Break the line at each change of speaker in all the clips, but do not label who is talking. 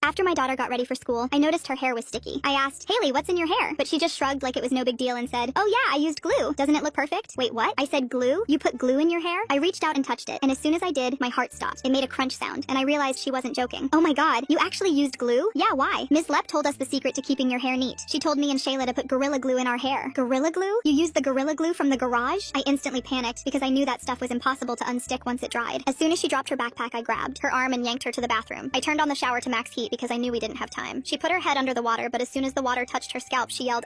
After my daughter got ready for school, I noticed her hair was sticky. I asked, Haley, what's in your hair? But she just shrugged like it was no big deal and said, oh yeah, I used glue. Doesn't it look perfect? Wait, what? I said glue? You put glue in your hair? I reached out and touched it, and as soon as I did, my heart stopped. It made a crunch sound, and I realized she wasn't joking. Oh my god, you actually used glue? Yeah, why? Ms. Lepp told us the secret to keeping your hair neat. She told me and Shayla to put Gorilla Glue in our hair. Gorilla Glue? You used the Gorilla Glue from the garage? I instantly panicked because I knew that stuff was impossible to unstick once it dried. As soon as she dropped her backpack, I grabbed her arm and yanked her to the bathroom. I turned on the shower to max heat because I knew we didn't have time. She put her head under the water, but as soon as the water touched her scalp, she yelled,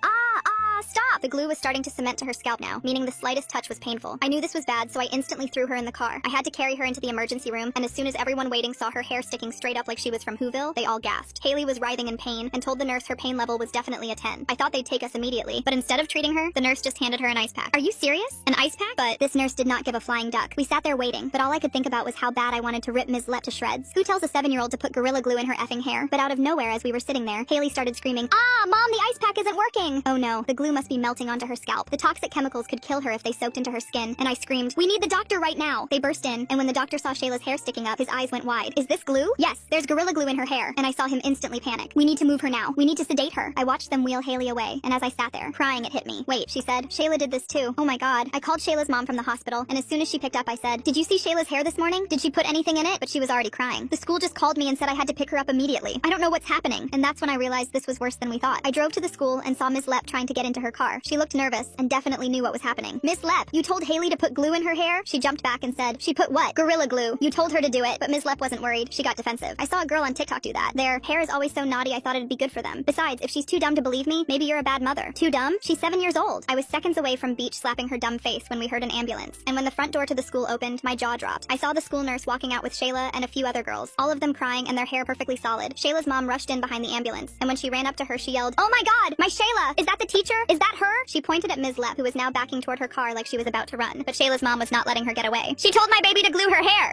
stop! The glue was starting to cement to her scalp now, meaning the slightest touch was painful. I knew this was bad, so I instantly threw her in the car. I had to carry her into the emergency room, and as soon as everyone waiting saw her hair sticking straight up like she was from Whoville, they all gasped. Haley was writhing in pain and told the nurse her pain level was definitely a 10. I thought they'd take us immediately, but instead of treating her, the nurse just handed her an ice pack. Are you serious? An ice pack? But this nurse did not give a flying duck. We sat there waiting, but all I could think about was how bad I wanted to rip Ms. Lepp to shreds. Who tells a 7-year-old to put Gorilla Glue in her effing hair? But out of nowhere, as we were sitting there, Haley started screaming, Mom, the ice pack isn't working! Oh no, the glue must be melting onto her scalp. The toxic chemicals could kill her if they soaked into her skin, and I screamed, we need the doctor right now! They burst in, and when the doctor saw Shayla's hair sticking up, his eyes went wide. Is this glue? Yes, there's Gorilla Glue in her hair, and I saw him instantly panic. We need to move her now. We need to sedate her. I watched them wheel Haley away, and as I sat there, crying, it hit me. Wait, she said, Shayla did this too. Oh my god. I called Shayla's mom from the hospital, and as soon as she picked up, I said, did you see Shayla's hair this morning? Did she put anything in it? But she was already crying. The school just called me and said I had to pick her up immediately. I don't know what's happening, and that's when I realized this was worse than we thought. I drove to the school and saw Ms. Lepp trying to get into her car. She looked nervous and definitely knew what was happening. Miss Lepp, you told Haley to put glue in her hair? She jumped back and said, she put what? Gorilla Glue. You told her to do it, but Ms. Lepp wasn't worried. She got defensive. I saw a girl on TikTok do that. Their hair is always so naughty I thought it'd be good for them. Besides, if she's too dumb to believe me, maybe you're a bad mother. Too dumb? She's 7 years old. I was seconds away from Beach slapping her dumb face when we heard an ambulance. And when the front door to the school opened, my jaw dropped. I saw the school nurse walking out with Shayla and a few other girls, all of them crying and their hair perfectly solid. Shayla's mom rushed in behind the ambulance, and when she ran up to her, she yelled, oh my god, my Shayla! Is that the teacher? Is that her? She pointed at Ms. Lepp, who was now backing toward her car like she was about to run, but Shayla's mom was not letting her get away. She told my baby to glue her hair!